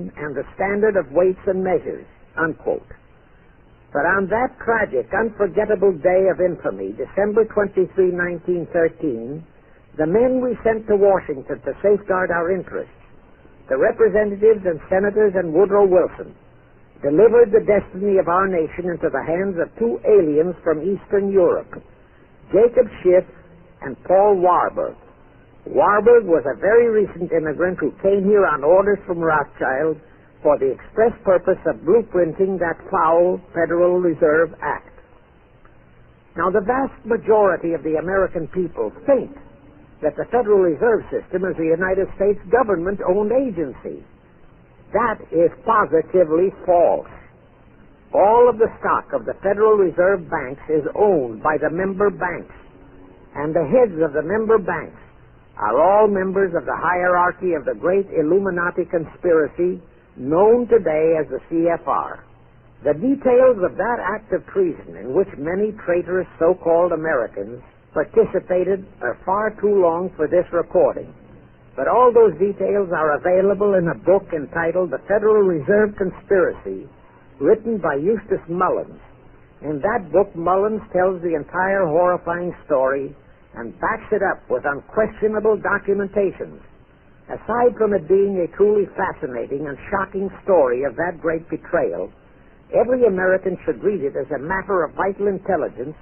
Union and the standard of weights and measures, unquote. But on that tragic, unforgettable day of infamy, December 23, 1913, the men we sent to Washington to safeguard our interests, the representatives and senators and Woodrow Wilson, delivered the destiny of our nation into the hands of two aliens from Eastern Europe, Jacob Schiff and Paul Warburg. Warburg was a very recent immigrant who came here on orders from Rothschild for the express purpose of blueprinting that foul Federal Reserve Act. Now, the vast majority of the American people think that the Federal Reserve System is the United States government-owned agency. That is positively false. All of the stock of the Federal Reserve banks is owned by the member banks, and the heads of the member banks are all members of the hierarchy of the great Illuminati conspiracy known today as the CFR. The details of that act of treason in which many traitorous so-called Americans participated are far too long for this recording, but all those details are available in a book entitled The Federal Reserve Conspiracy, written by Eustace Mullins. In that book, Mullins tells the entire horrifying story and backs it up with unquestionable documentations. Aside from it being a truly fascinating and shocking story of that great betrayal, every American should read it as a matter of vital intelligence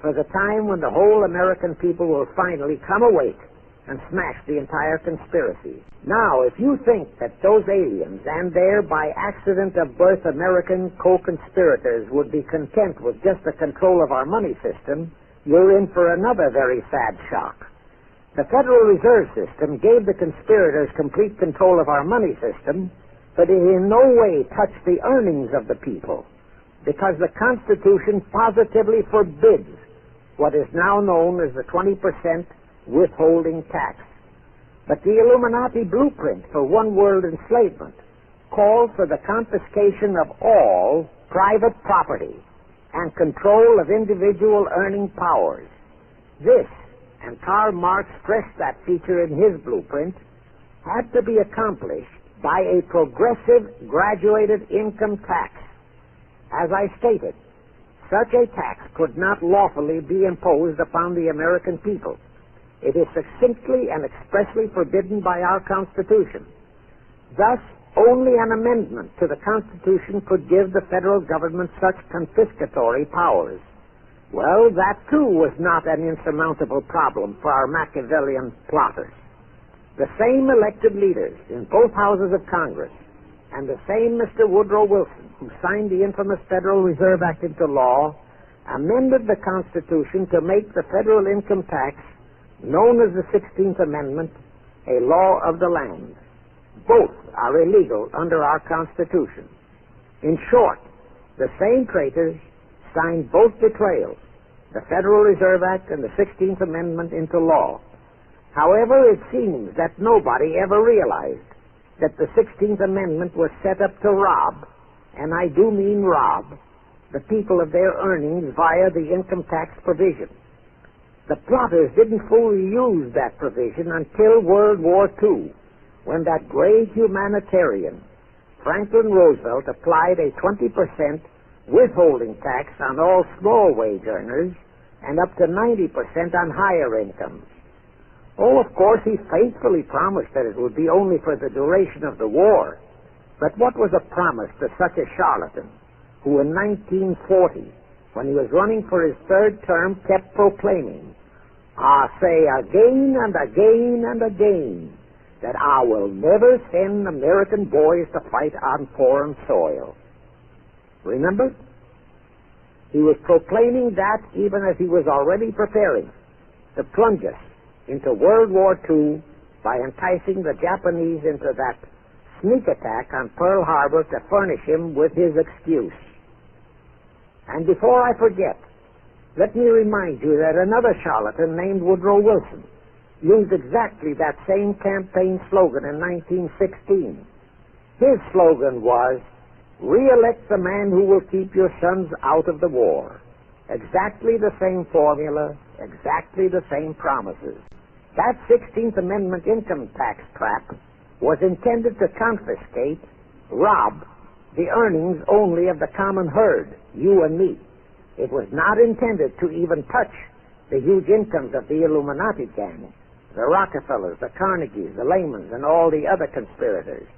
for the time when the whole American people will finally come awake and smash the entire conspiracy. Now, if you think that those aliens and their by accident of birth American co-conspirators would be content with just the control of our money system, you're in for another very sad shock. The Federal Reserve System gave the conspirators complete control of our money system, but it in no way touched the earnings of the people, because the Constitution positively forbids what is now known as the 20% withholding tax. But the Illuminati blueprint for one-world enslavement called for the confiscation of all private property and control of individual earning powers. This, and Karl Marx stressed that feature in his blueprint, had to be accomplished by a progressive graduated income tax. As I stated, such a tax could not lawfully be imposed upon the American people. It is succinctly and expressly forbidden by our Constitution. Thus, only an amendment to the Constitution could give the federal government such confiscatory powers. Well, that too was not an insurmountable problem for our Machiavellian plotters. The same elected leaders in both houses of Congress and the same Mr. Woodrow Wilson, who signed the infamous Federal Reserve Act into law, amended the Constitution to make the federal income tax, known as the 16th Amendment, a law of the land. Both are illegal under our Constitution. In short, the same traitors signed both betrayals, the Federal Reserve Act and the 16th Amendment, into law. However, it seems that nobody ever realized that the 16th Amendment was set up to rob, and I do mean rob, the people of their earnings via the income tax provision. The plotters didn't fully use that provision until World War II, when that great humanitarian, Franklin Roosevelt, applied a 20% withholding tax on all small wage earners and up to 90% on higher incomes. Oh, of course, he faithfully promised that it would be only for the duration of the war. But what was a promise to such a charlatan who in 1940, when he was running for his third term, kept proclaiming, "I say again and again and again that I will never send American boys to fight on foreign soil"? Remember? He was proclaiming that even as he was already preparing to plunge us into World War II by enticing the Japanese into that sneak attack on Pearl Harbor to furnish him with his excuse. And before I forget, let me remind you that another charlatan named Woodrow Wilson used exactly that same campaign slogan in 1916. His slogan was, "Re-elect the man who will keep your sons out of the war." Exactly the same formula, exactly the same promises. That 16th Amendment income tax trap was intended to confiscate rob the earnings only of the common herd, you and me. It was not intended to even touch the huge incomes of the Illuminati gang, the Rockefellers, the Carnegies, the Lehmans, and all the other conspirators.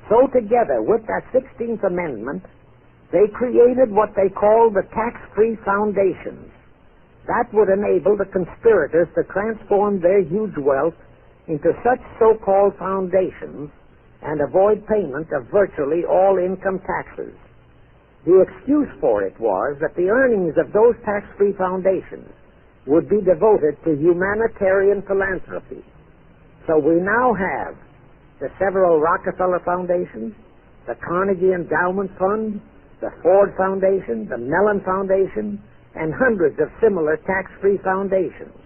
So together with that 16th Amendment, they created what they called the tax-free foundations. That would enable the conspirators to transform their huge wealth into such so-called foundations and avoid payment of virtually all income taxes. The excuse for it was that the earnings of those tax-free foundations would be devoted to humanitarian philanthropy. So we now have the several Rockefeller Foundations, the Carnegie Endowment Fund, the Ford Foundation, the Mellon Foundation, and hundreds of similar tax-free foundations.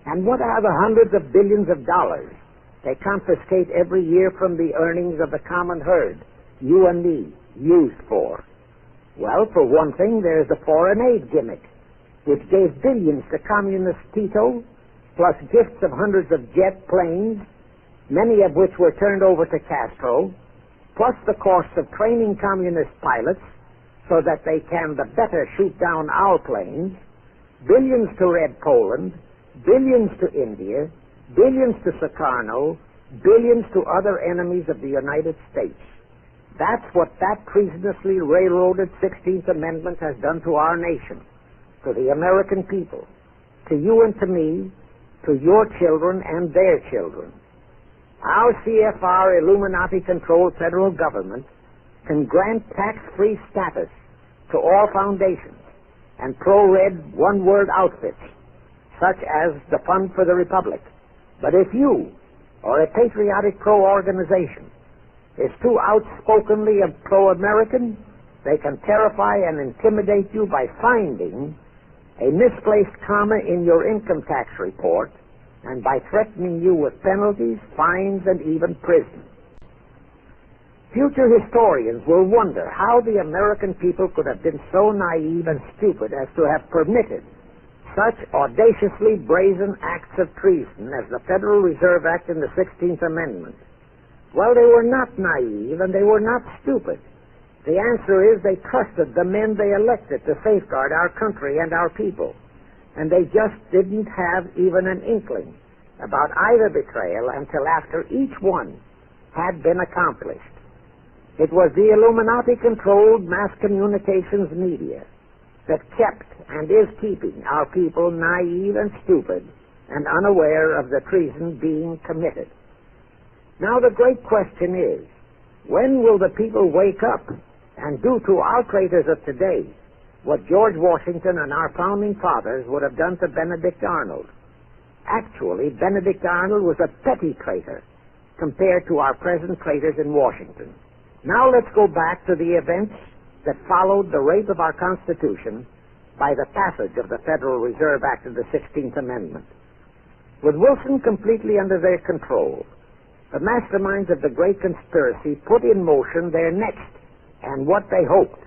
And what are the hundreds of billions of dollars they confiscate every year from the earnings of the common herd, you and me, used for? Well, for one thing, there's the foreign aid gimmick, which gave billions to communist Tito, plus gifts of hundreds of jet planes, many of which were turned over to Castro, plus the costs of training communist pilots so that they can the better shoot down our planes, billions to Red Poland, billions to India, billions to Sukarno, billions to other enemies of the United States. That's what that treasonously railroaded 16th Amendment has done to our nation, to the American people, to you and to me, to your children and their children. Our CFR Illuminati-controlled federal government can grant tax-free status to all foundations and pro-red one-word outfits, such as the Fund for the Republic. But if you, or a patriotic pro-organization, is too outspokenly pro-American, they can terrify and intimidate you by finding a misplaced comma in your income tax report and by threatening you with penalties, fines, and even prison. Future historians will wonder how the American people could have been so naive and stupid as to have permitted such audaciously brazen acts of treason as the Federal Reserve Act and the 16th Amendment. Well, they were not naive and they were not stupid. The answer is they trusted the men they elected to safeguard our country and our people, and they just didn't have even an inkling about either betrayal until after each one had been accomplished. It was the Illuminati-controlled mass communications media that kept and is keeping our people naive and stupid and unaware of the treason being committed. Now the great question is, when will the people wake up and do to our traitors of today what George Washington and our founding fathers would have done to Benedict Arnold? Actually, Benedict Arnold was a petty traitor compared to our present traitors in Washington. Now let's go back to the events that followed the rape of our Constitution by the passage of the Federal Reserve Act of the 16th Amendment. With Wilson completely under their control, the masterminds of the great conspiracy put in motion their next and what they hoped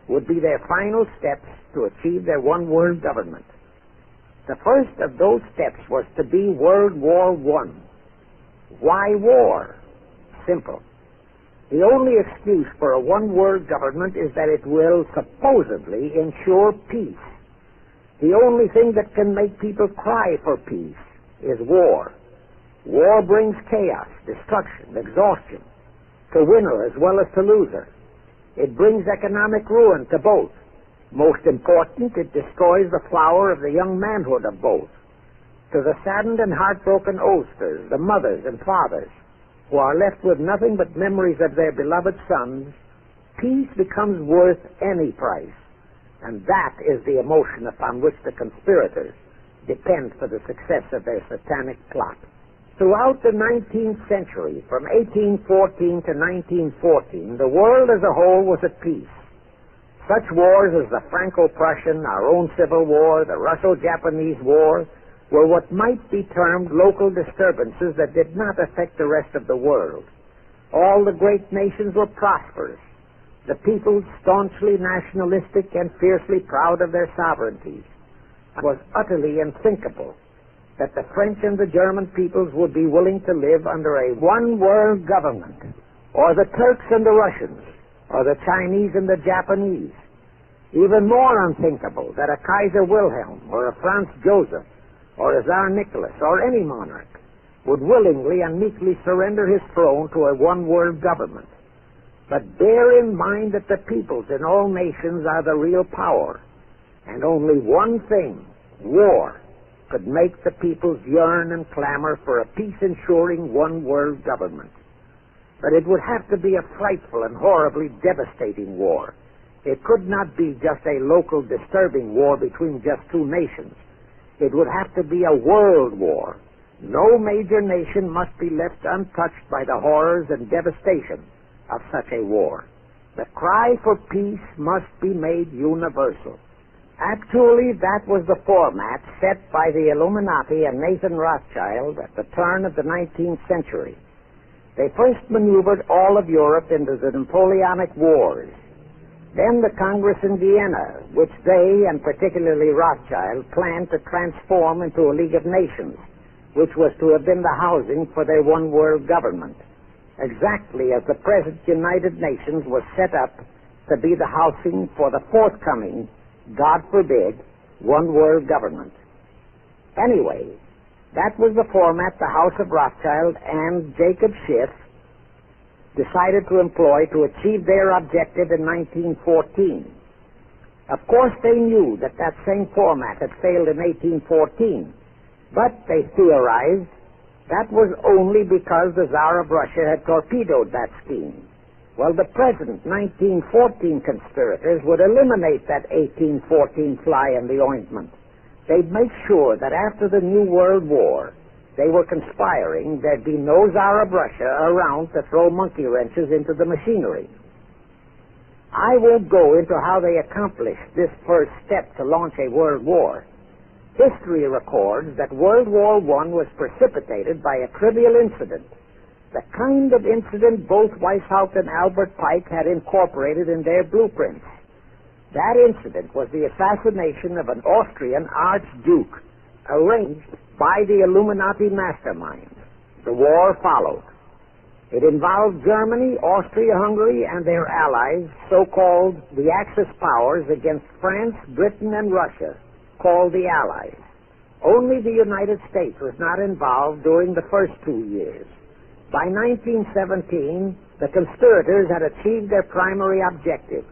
would be their final steps to achieve their one-world government. The first of those steps was to be World War I. Why war? Simple. The only excuse for a one-world government is that it will supposedly ensure peace. The only thing that can make people cry for peace is war. War brings chaos, destruction, exhaustion, to winner as well as to loser. It brings economic ruin to both. Most important, it destroys the flower of the young manhood of both. To the saddened and heartbroken oldsters, the mothers and fathers, who are left with nothing but memories of their beloved sons, peace becomes worth any price. And that is the emotion upon which the conspirators depend for the success of their satanic plot. Throughout the 19th century, from 1814 to 1914, the world as a whole was at peace. Such wars as the Franco-Prussian, our own Civil War, the Russo-Japanese War, were what might be termed local disturbances that did not affect the rest of the world. All the great nations were prosperous, the peoples staunchly nationalistic and fiercely proud of their sovereignties. It was utterly unthinkable that the French and the German peoples would be willing to live under a one-world government or the Turks and the Russians, or the Chinese and the Japanese. Even more unthinkable that a Kaiser Wilhelm, or a Franz Joseph, or a Tsar Nicholas, or any monarch would willingly and meekly surrender his throne to a one-world government. But bear in mind that the peoples in all nations are the real power, and only one thing, war, could make the peoples yearn and clamor for a peace-ensuring one-world government. But it would have to be a frightful and horribly devastating war. It could not be just a local disturbing war between just two nations. It would have to be a world war. No major nation must be left untouched by the horrors and devastation of such a war. The cry for peace must be made universal. Actually, that was the format set by the Illuminati and Nathan Rothschild at the turn of the 19th century. They first maneuvered all of Europe into the Napoleonic Wars. Then the Congress in Vienna, which they, and particularly Rothschild, planned to transform into a League of Nations, which was to have been the housing for their one-world government, exactly as the present United Nations was set up to be the housing for the forthcoming, God forbid, one-world government. Anyway, that was the format the House of Rothschild and Jacob Schiff decided to employ to achieve their objective in 1914. Of course, they knew that that same format had failed in 1814, but they theorized that was only because the Tsar of Russia had torpedoed that scheme. Well, the present 1914 conspirators would eliminate that 1814 fly in the ointment. They'd make sure that after the New World War, they were conspiring, there'd be no Tsar of Russia around to throw monkey wrenches into the machinery. I won't go into how they accomplished this first step to launch a world war. History records that World War I was precipitated by a trivial incident, the kind of incident both Weishaupt and Albert Pike had incorporated in their blueprints. That incident was the assassination of an Austrian archduke, arranged by the Illuminati mastermind. The war followed. It involved Germany, Austria-Hungary, and their allies, so-called the Axis powers, against France, Britain, and Russia, called the Allies. Only the United States was not involved during the first 2 years. By 1917, the conspirators had achieved their primary objective.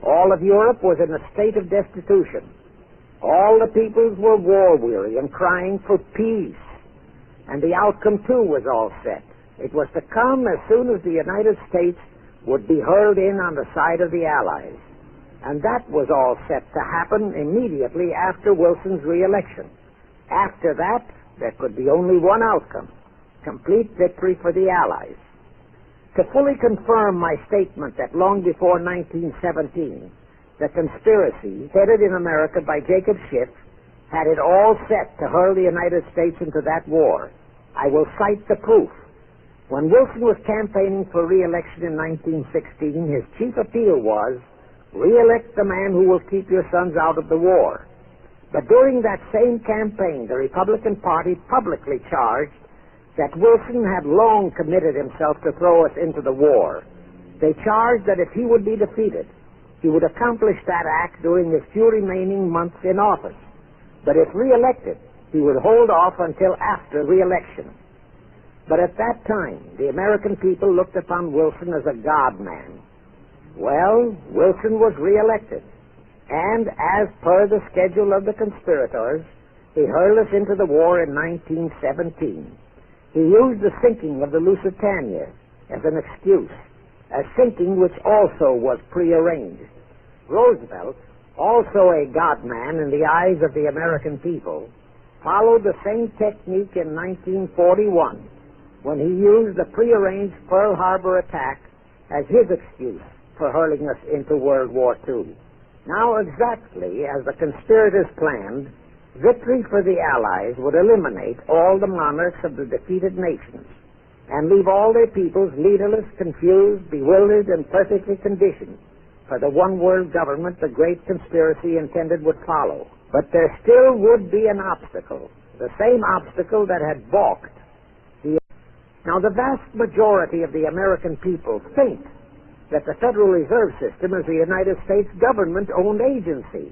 All of Europe was in a state of destitution. All the peoples were war-weary and crying for peace. And the outcome, too, was all set. It was to come as soon as the United States would be hurled in on the side of the Allies. And that was all set to happen immediately after Wilson's re-election. After that, there could be only one outcome: complete victory for the Allies. To fully confirm my statement that long before 1917, the conspiracy, headed in America by Jacob Schiff, had it all set to hurl the United States into that war, I will cite the proof. When Wilson was campaigning for re-election in 1916, his chief appeal was, "Re-elect the man who will keep your sons out of the war." But during that same campaign, the Republican Party publicly charged that Wilson had long committed himself to throw us into the war. They charged that if he would be defeated, he would accomplish that act during his few remaining months in office. But if re-elected, he would hold off until after re-election. But at that time, the American people looked upon Wilson as a god-man. Well, Wilson was re-elected, and as per the schedule of the conspirators, he hurled us into the war in 1917. He used the sinking of the Lusitania as an excuse, a sinking which also was prearranged. Roosevelt, also a god-man in the eyes of the American people, followed the same technique in 1941 when he used the prearranged Pearl Harbor attack as his excuse for hurling us into World War II. Now, exactly as the conspirators planned, victory for the Allies would eliminate all the monarchs of the defeated nations and leave all their peoples leaderless, confused, bewildered, and perfectly conditioned for the one-world government the great conspiracy intended would follow. But there still would be an obstacle, the same obstacle that had balked Now, the vast majority of the American people think that the Federal Reserve System is a United States government-owned agency.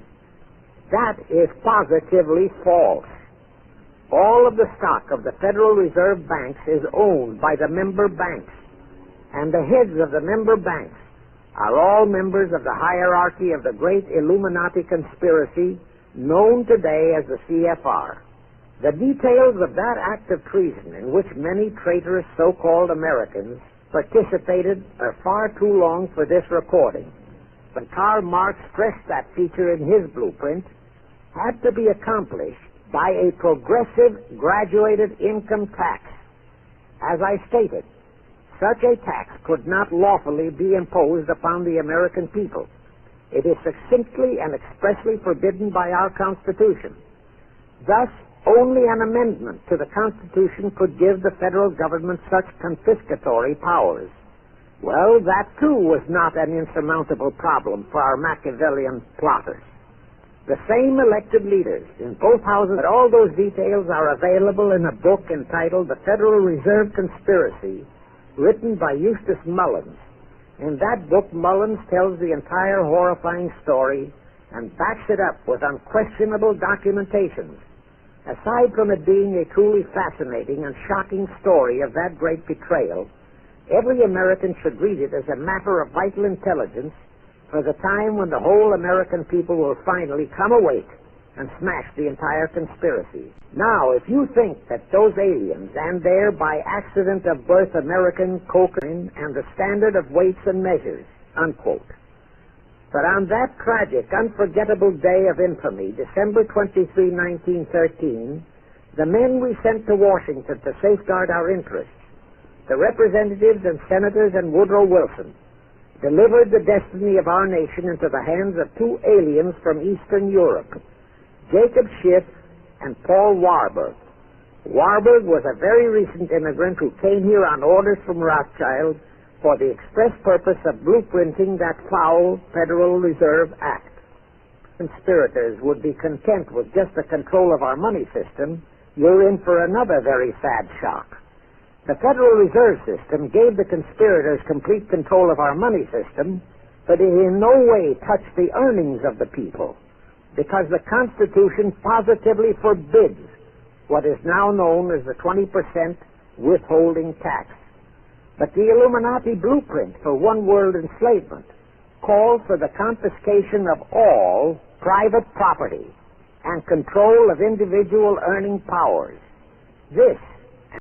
That is positively false. All of the stock of the Federal Reserve banks is owned by the member banks, and the heads of the member banks are all members of the hierarchy of the great Illuminati conspiracy known today as the CFR. The details of that act of treason in which many traitorous so-called Americans participated are far too long for this recording, but Karl Marx stressed that feature in his blueprint had to be accomplished by a progressive graduated income tax. As I stated, such a tax could not lawfully be imposed upon the American people. It is succinctly and expressly forbidden by our Constitution. Thus, only an amendment to the Constitution could give the federal government such confiscatory powers. Well, that too was not an insurmountable problem for our Machiavellian plotters. The same elected leaders in both houses, but all those details are available in a book entitled The Federal Reserve Conspiracy, written by Eustace Mullins. In that book, Mullins tells the entire horrifying story and backs it up with unquestionable documentations. Aside from it being a truly fascinating and shocking story of that great betrayal, every American should read it as a matter of vital intelligence for the time when the whole American people will finally come awake and smash the entire conspiracy. Now, if you think that those aliens and their by accident of birth American cocaine and the standard of weights and measures, unquote. But on that tragic, unforgettable day of infamy, December 23, 1913, the men we sent to Washington to safeguard our interests, the representatives and senators and Woodrow Wilson, delivered the destiny of our nation into the hands of two aliens from Eastern Europe, Jacob Schiff and Paul Warburg. Warburg was a very recent immigrant who came here on orders from Rothschild for the express purpose of blueprinting that foul Federal Reserve Act. Conspirators would be content with just the control of our money system. You're in for another very sad shock. The Federal Reserve System gave the conspirators complete control of our money system, but it in no way touched the earnings of the people, because the Constitution positively forbids what is now known as the 20% withholding tax. But the Illuminati blueprint for one-world enslavement calls for the confiscation of all private property and control of individual earning powers. This